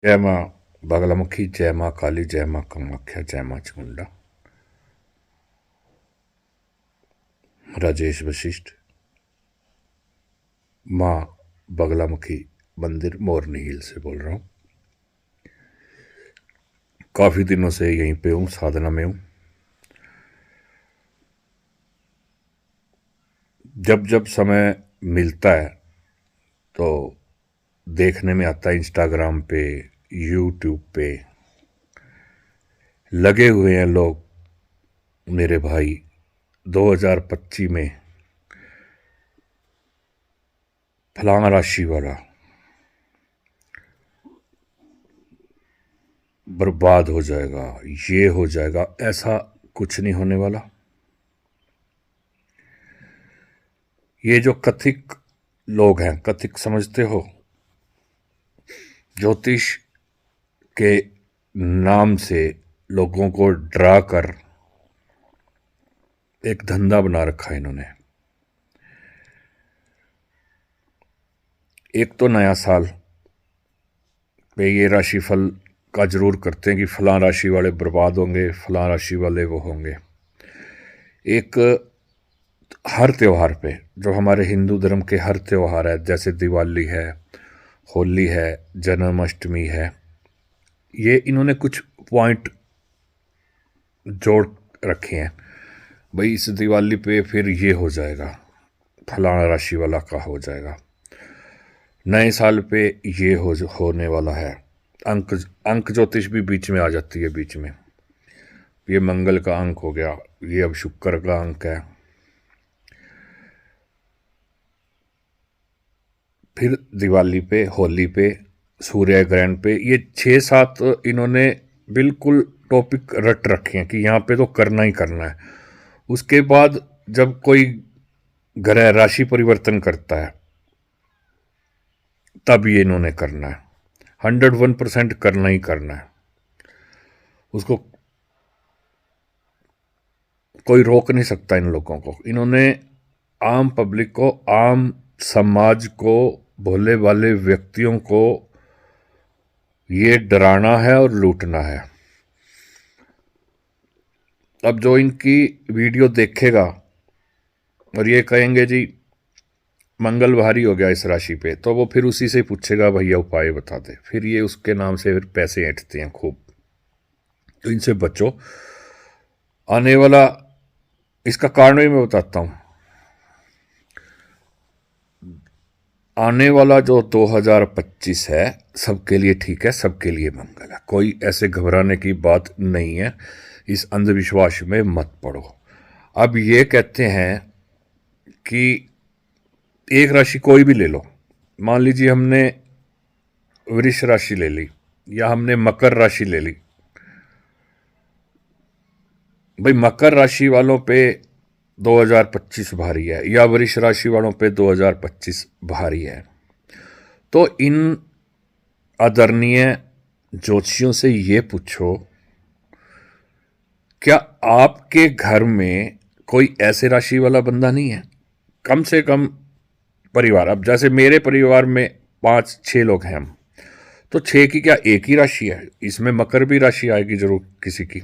जय माँ बगलामुखी, जय माँ काली, जय माँ कामाख्या, जय माँ चामुंडा। राजेश वशिष्ठ, माँ बगलामुखी मंदिर मोरनी हिल से बोल रहा हूँ। काफ़ी दिनों से यहीं पे हूँ, साधना में हूँ। जब जब समय मिलता है तो देखने में आता है, इंस्टाग्राम पे, यूट्यूब पे लगे हुए हैं लोग, मेरे भाई 2025 में फलाना राशि वाला बर्बाद हो जाएगा, ये हो जाएगा। ऐसा कुछ नहीं होने वाला। ये जो कथिक लोग हैं, कथिक समझते हो, ज्योतिष के नाम से लोगों को डरा कर एक धंधा बना रखा है इन्होंने। एक तो नया साल पे ये राशिफल का जरूर करते हैं कि फलां राशि वाले बर्बाद होंगे, फलां राशि वाले वो होंगे। एक हर त्योहार पे, जो हमारे हिंदू धर्म के हर त्योहार है, जैसे दिवाली है, होली है, जन्माष्टमी है, ये इन्होंने कुछ पॉइंट जोड़ रखे हैं। भाई इस दिवाली पे फिर ये हो जाएगा, फलाना राशि वाला का हो जाएगा। नए साल पे ये होने वाला है। अंक अंक ज्योतिष भी बीच में आ जाती है। बीच में ये मंगल का अंक हो गया, ये अब शुक्र का अंक है। फिर दिवाली पे, होली पे, सूर्य ग्रहण पे, ये 6-7 इन्होंने बिल्कुल टॉपिक रट रखे हैं कि यहाँ पे तो करना ही करना है। उसके बाद जब कोई ग्रह राशि परिवर्तन करता है तब ये इन्होंने करना है। 101% करना ही करना है। उसको कोई रोक नहीं सकता इन लोगों को। इन्होंने आम पब्लिक को, आम समाज को, भोले भाले व्यक्तियों को ये डराना है और लूटना है। अब जो इनकी वीडियो देखेगा और ये कहेंगे जी मंगल भारी हो गया इस राशि पे, तो वो फिर उसी से पूछेगा भैया उपाय बता दे। फिर ये उसके नाम से फिर पैसे ऐंठते हैं खूब। तो इनसे बचो। आने वाला, इसका कारण भी मैं बताता हूँ। आने वाला जो 2025 है सबके लिए ठीक है, सबके लिए मंगल है। कोई ऐसे घबराने की बात नहीं है। इस अंधविश्वास में मत पड़ो। अब ये कहते हैं कि एक राशि कोई भी ले लो। मान लीजिए हमने वृष राशि ले ली या हमने मकर राशि ले ली। भाई मकर राशि वालों पे 2025 भारी है या वृष राशि वालों पे 2025 भारी है। तो इन आदरणीय ज्योतिषियों से ये पूछो, क्या आपके घर में कोई ऐसे राशि वाला बंदा नहीं है? कम से कम परिवार, अब जैसे मेरे परिवार में 5-6 लोग हैं हम, तो 6 की क्या एक ही राशि है? इसमें मकर भी राशि आएगी जरूर किसी की।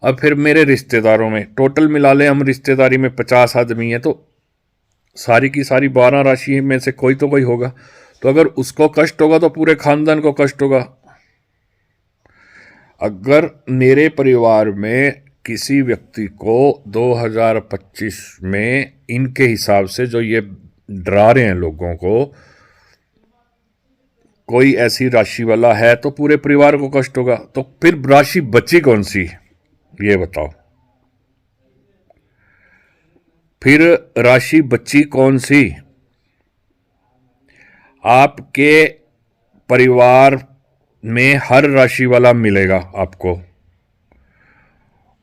अब फिर मेरे रिश्तेदारों में टोटल मिला ले, हम रिश्तेदारी में 50 आदमी है, तो सारी की सारी 12 राशि में से कोई तो कोई होगा। तो अगर उसको कष्ट होगा तो पूरे खानदान को कष्ट होगा। अगर मेरे परिवार में किसी व्यक्ति को 2025 में इनके हिसाब से जो ये डरा रहे हैं लोगों को, कोई ऐसी राशि वाला है तो पूरे परिवार को कष्ट होगा। तो फिर राशि बची कौन सी, ये बताओ। फिर राशि बची कौन सी? आपके परिवार में हर राशि वाला मिलेगा आपको,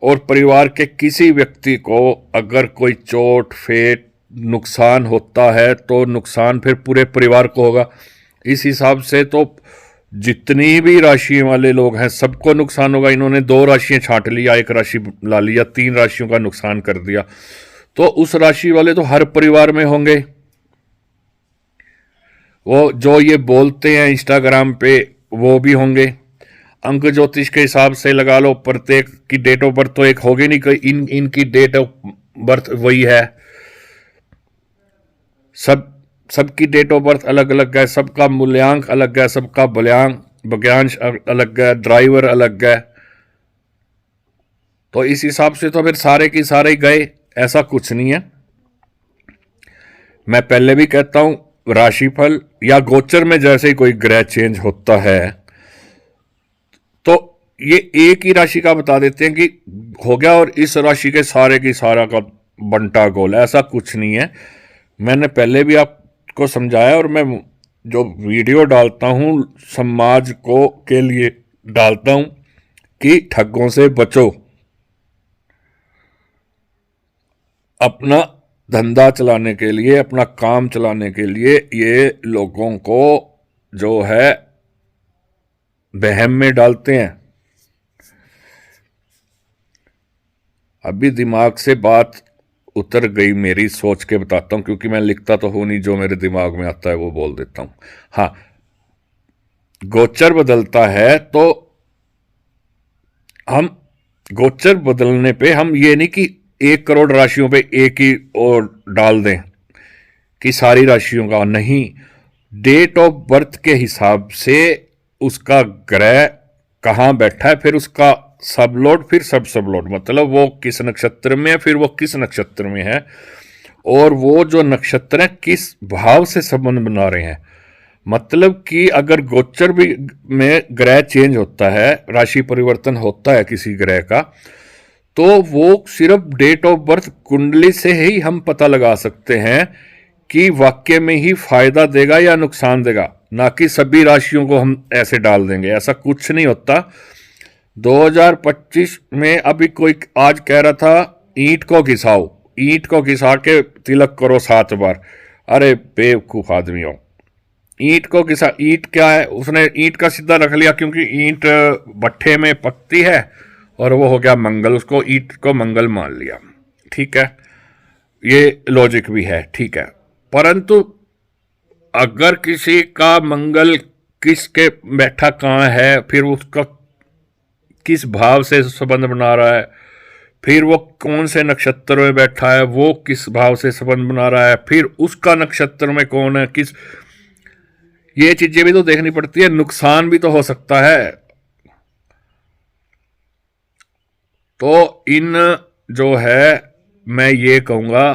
और परिवार के किसी व्यक्ति को अगर कोई चोट फेट नुकसान होता है तो नुकसान फिर पूरे परिवार को होगा। इस हिसाब से तो जितनी भी राशि वाले लोग हैं सबको नुकसान होगा। इन्होंने 2 राशियां छांट लिया, 1 राशि ला लिया, 3 राशियों का नुकसान कर दिया, तो उस राशि वाले तो हर परिवार में होंगे। वो जो ये बोलते हैं इंस्टाग्राम पे वो भी होंगे। अंक ज्योतिष के हिसाब से लगा लो, प्रत्येक की डेट ऑफ बर्थ तो एक होगी नहीं, कोई इनकी डेट ऑफ बर्थ वही है। सबकी डेट ऑफ बर्थ अलग अलग है, सबका मूल्यांक अलग है, सबका बग्यांश अलग है, ड्राइवर अलग है। तो इस हिसाब से तो फिर सारे की सारे गए, ऐसा कुछ नहीं है। मैं पहले भी कहता हूं, राशिफल या गोचर में जैसे ही कोई ग्रह चेंज होता है तो ये एक ही राशि का बता देते हैं कि हो गया और इस राशि के सारे की सारा का बंटा गोल, ऐसा कुछ नहीं है। मैंने पहले भी आपको समझाया, और मैं जो वीडियो डालता हूं समाज को के लिए डालता हूं कि ठगों से बचो, अपना धंधा चलाने के लिए, अपना काम चलाने के लिए ये लोगों को जो है वहम में डालते हैं। अभी दिमाग से बात उतर गई मेरी, सोच के बताता हूं, क्योंकि मैं लिखता तो हूं नहीं, जो मेरे दिमाग में आता है वो बोल देता हूं। हाँ, गोचर बदलता है तो हम गोचर बदलने पे हम ये नहीं कि 1 करोड़ राशियों पे एक ही और डाल दें कि सारी राशियों का, नहीं। डेट ऑफ बर्थ के हिसाब से उसका ग्रह कहाँ बैठा है, फिर उसका सबलोड, फिर सब सबलोड, मतलब वो किस नक्षत्र में है, फिर वो किस नक्षत्र में है, और वो जो नक्षत्र है किस भाव से संबंध बना रहे हैं। मतलब कि अगर गोचर भी में ग्रह चेंज होता है, राशि परिवर्तन होता है किसी ग्रह का, तो वो सिर्फ डेट ऑफ बर्थ कुंडली से ही हम पता लगा सकते हैं कि वाक्य में ही फायदा देगा या नुकसान देगा, ना कि सभी राशियों को हम ऐसे डाल देंगे, ऐसा कुछ नहीं होता। 2025 में अभी कोई आज कह रहा था ईंट को घिसाओ, ईंट को घिसा के तिलक करो 7 बार। अरे बेवकूफ आदमी हो, ईंट को घिसा, ईंट क्या है, उसने ईंट का सीधा रख लिया क्योंकि ईंट भट्ठे में पकती है और वो हो गया मंगल, उसको ईंट को मंगल मान लिया। ठीक है, ये लॉजिक भी है, ठीक है। परंतु अगर किसी का मंगल किसके बैठा कहाँ है, फिर उसका किस भाव से संबंध बना रहा है, फिर वो कौन से नक्षत्र में बैठा है, वो किस भाव से संबंध बना रहा है, फिर उसका नक्षत्र में कौन है, किस, ये चीजें भी तो देखनी पड़ती है, नुकसान भी तो हो सकता है। तो इन जो है मैं ये कहूंगा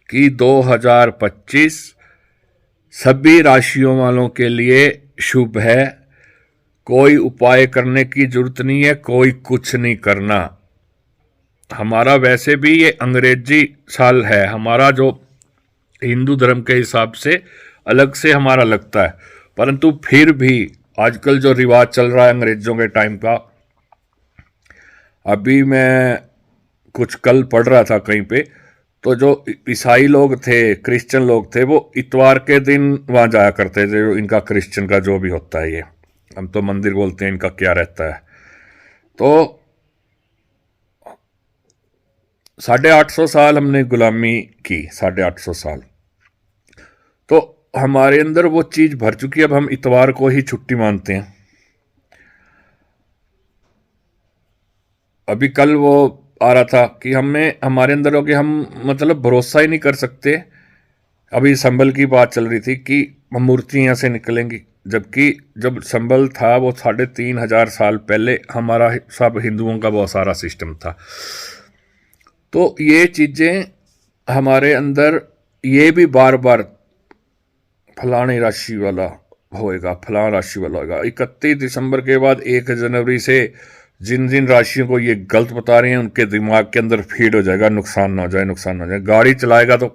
कि 2025 सभी राशियों वालों के लिए शुभ है। कोई उपाय करने की जरूरत नहीं है, कोई कुछ नहीं करना। हमारा वैसे भी ये अंग्रेजी साल है, हमारा जो हिंदू धर्म के हिसाब से अलग से हमारा लगता है, परंतु फिर भी आजकल जो रिवाज चल रहा है अंग्रेजों के टाइम का, अभी मैं कुछ कल पढ़ रहा था कहीं पे, तो जो ईसाई लोग थे, क्रिश्चियन लोग थे, वो इतवार के दिन वहां जाया करते थे। इनका क्रिश्चियन का जो भी होता है, ये हम तो मंदिर बोलते हैं, इनका क्या रहता है। तो 850 साल हमने गुलामी की, 850 साल, तो हमारे अंदर वो चीज भर चुकी है। अब हम इतवार को ही छुट्टी मानते हैं। अभी कल वो आ रहा था कि हमें हमारे अंदर हो कि हम मतलब भरोसा ही नहीं कर सकते। अभी संबल की बात चल रही थी कि मूर्ति यहाँ से निकलेंगी, जबकि जब संबल था वो 3500 साल पहले हमारा सब हिंदुओं का बहुत सारा सिस्टम था। तो ये चीजें हमारे अंदर, ये भी बार बार फलानी राशि वाला होएगा, फलाना राशि वाला होगा। 31 दिसंबर के बाद 1 जनवरी से जिन जिन राशियों को ये गलत बता रहे हैं उनके दिमाग के अंदर फीड हो जाएगा, नुकसान ना हो जाए, नुकसान ना हो जाए। गाड़ी चलाएगा तो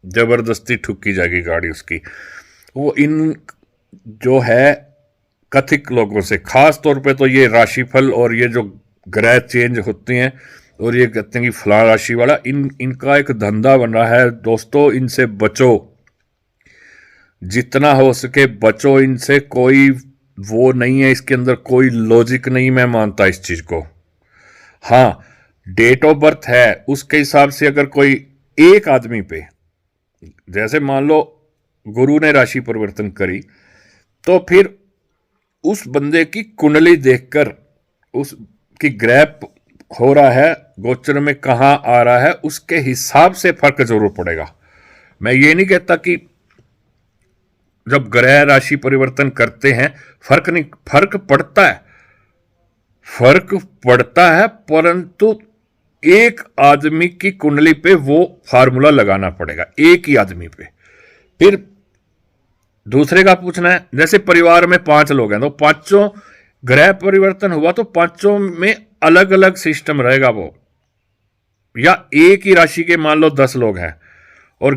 जबरदस्ती ठुकी जाएगी गाड़ी उसकी। वो इन जो है कथित लोगों से, खास तौर पे तो ये राशिफल और ये जो ग्रह चेंज होते हैं और ये कहते हैं कि फलां राशि वाला, इनका एक धंधा बन रहा है दोस्तों। इनसे बचो, जितना हो सके बचो इनसे। कोई वो नहीं है इसके अंदर, कोई लॉजिक नहीं मैं मानता इस चीज को। हाँ, डेट ऑफ बर्थ है, उसके हिसाब से अगर कोई एक आदमी पे, जैसे मान लो गुरु ने राशि परिवर्तन करी, तो फिर उस बंदे की कुंडली देखकर, उसकी ग्रह हो रहा है गोचर में कहाँ आ रहा है, उसके हिसाब से फर्क जरूर पड़ेगा। मैं ये नहीं कहता कि जब ग्रह राशि परिवर्तन करते हैं फर्क नहीं, फर्क पड़ता है, फर्क पड़ता है, परंतु एक आदमी की कुंडली पे वो फार्मूला लगाना पड़ेगा, एक ही आदमी पे। फिर दूसरे का पूछना है, जैसे परिवार में 5 लोग हैं तो पांचों ग्रह परिवर्तन हुआ तो पांचों में अलग अलग सिस्टम रहेगा वो, या एक ही राशि के मान लो 10 लोग हैं और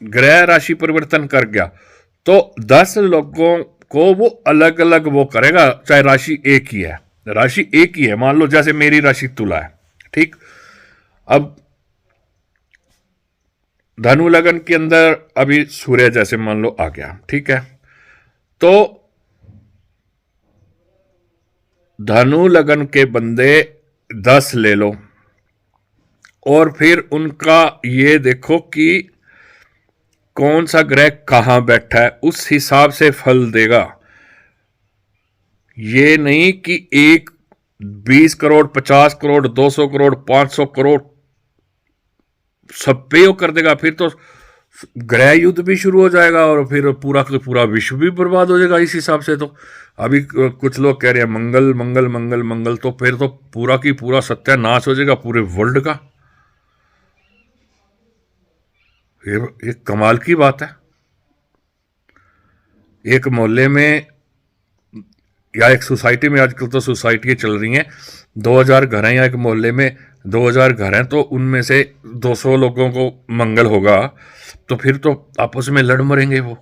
ग्रह राशि परिवर्तन कर गया तो 10 लोगों को वो अलग अलग वो करेगा, चाहे राशि एक ही है, राशि एक ही है। मान लो जैसे मेरी राशि तुला है, ठीक। अब धनु लगन के अंदर अभी सूर्य जैसे मान लो आ गया, ठीक है। तो धनु लगन के बंदे 10 ले लो और फिर उनका ये देखो कि कौन सा ग्रह कहां बैठा है, उस हिसाब से फल देगा। ये नहीं कि 20 करोड़ 50 करोड़ 200 करोड़ 500 करोड़ सब पे वो कर देगा, फिर तो ग्रह युद्ध भी शुरू हो जाएगा और फिर पूरा का पूरा विश्व भी बर्बाद हो जाएगा इस हिसाब से। तो अभी कुछ लोग कह रहे हैं मंगल मंगल मंगल मंगल, तो फिर तो पूरा की पूरा सत्यानाश हो जाएगा पूरे वर्ल्ड का। ये कमाल की बात है। एक मोहल्ले में या एक सोसाइटी में, आजकल तो सोसाइटी चल रही हैं, 2000 घर हैं या एक मोहल्ले में 2000 घर हैं, तो उनमें से 200 लोगों को मंगल होगा तो फिर तो आपस में लड़ मरेंगे वो।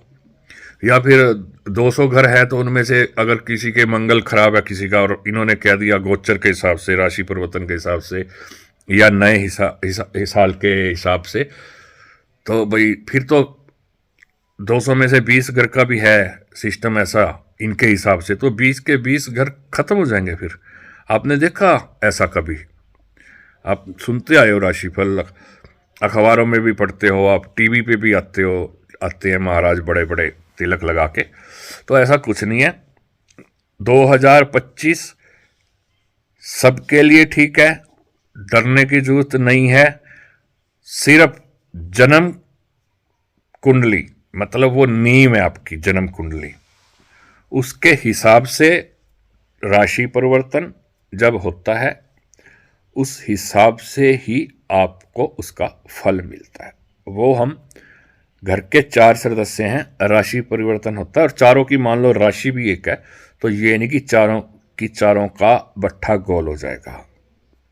या फिर 200 घर है तो उनमें से अगर किसी के मंगल खराब है किसी का, और इन्होंने कह दिया गोचर के हिसाब से, राशि परिवर्तन के हिसाब से या नए साल के हिसाब से, तो भाई फिर तो 200 में से 20 घर का भी है सिस्टम ऐसा इनके हिसाब से, तो 20 के 20 घर खत्म हो जाएंगे। फिर आपने देखा ऐसा कभी? आप सुनते आए हो राशिफल, अखबारों में भी पढ़ते हो, आप टीवी पे भी आते हैं महाराज बड़े बड़े तिलक लगा के। तो ऐसा कुछ नहीं है। 2025 सबके लिए ठीक है, डरने की जरूरत नहीं है। सिर्फ जन्म कुंडली, मतलब वो नींव है आपकी जन्म कुंडली, उसके हिसाब से राशि परिवर्तन जब होता है उस हिसाब से ही आपको उसका फल मिलता है। वो हम घर के 4 सदस्य हैं, राशि परिवर्तन होता है और चारों की मान लो राशि भी एक है, तो ये नहीं कि चारों का बट्ठा गोल हो जाएगा,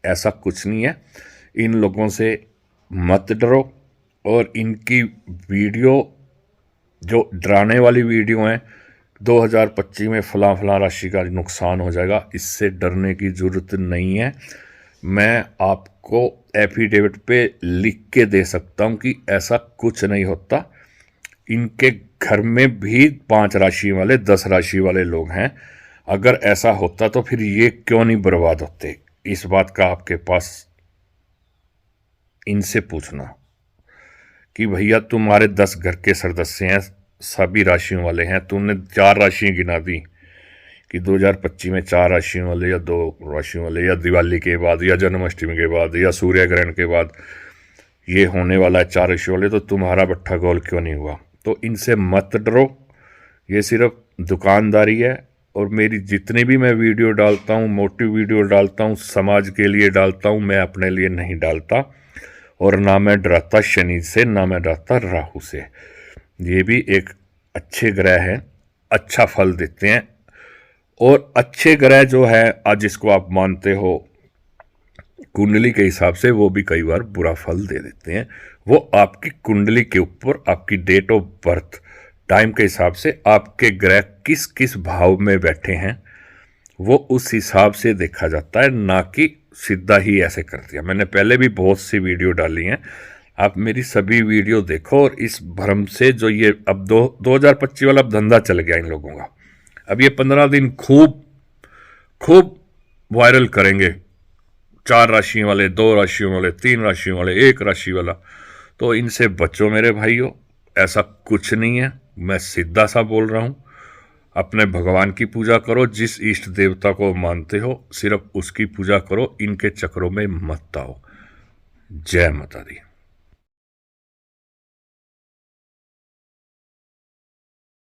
ऐसा कुछ नहीं है। इन लोगों से मत डरो, और इनकी वीडियो जो डराने वाली वीडियो हैं 2025 में फलां राशि का नुकसान हो जाएगा, इससे डरने की ज़रूरत नहीं है। मैं आपको एफिडेविट पे लिख के दे सकता हूँ कि ऐसा कुछ नहीं होता। इनके घर में भी 5 राशि वाले 10 राशि वाले लोग हैं, अगर ऐसा होता तो फिर ये क्यों नहीं बर्बाद होते। इस बात का आपके पास इनसे पूछना कि भैया तुम्हारे 10 घर के सदस्य हैं, सभी राशियों वाले हैं, तुमने 4 राशियाँ गिना दी कि 2025 में 4 राशियों वाले या 2 राशियों वाले, या दिवाली के बाद या जन्माष्टमी के बाद या सूर्य ग्रहण के बाद ये होने वाला है 4 राशि वाले, तो तुम्हारा बट्ठा गोल क्यों नहीं हुआ। तो इनसे मत डरो, ये सिर्फ दुकानदारी है। और मेरी जितनी भी मैं वीडियो डालता हूँ, मोटिव वीडियो डालता हूँ, समाज के लिए डालता हूँ, मैं अपने लिए नहीं डालता। और ना मैं डराता शनि से, ना मैं डराता राहु से। ये भी एक अच्छे ग्रह हैं, अच्छा फल देते हैं। और अच्छे ग्रह जो है आज जिसको आप मानते हो कुंडली के हिसाब से, वो भी कई बार बुरा फल दे देते हैं। वो आपकी कुंडली के ऊपर, आपकी डेट ऑफ बर्थ टाइम के हिसाब से आपके ग्रह किस किस भाव में बैठे हैं वो उस हिसाब से देखा जाता है, ना कि सीधा ही ऐसे कर दिया। मैंने पहले भी बहुत सी वीडियो डाली हैं, आप मेरी सभी वीडियो देखो। और इस भ्रम से जो ये अब 2025 वाला अब धंधा चल गया इन लोगों का, अब ये 15 दिन खूब वायरल करेंगे, 4 राशियों वाले, 2 राशियों वाले, 3 राशियों वाले, 1 राशि वाला। तो इनसे बचो मेरे भाइयों, ऐसा कुछ नहीं है, मैं सीधा सा बोल रहा हूँ। अपने भगवान की पूजा करो, जिस इष्ट देवता को मानते हो सिर्फ उसकी पूजा करो, इनके चक्रों में मत आओ। जय माता दी।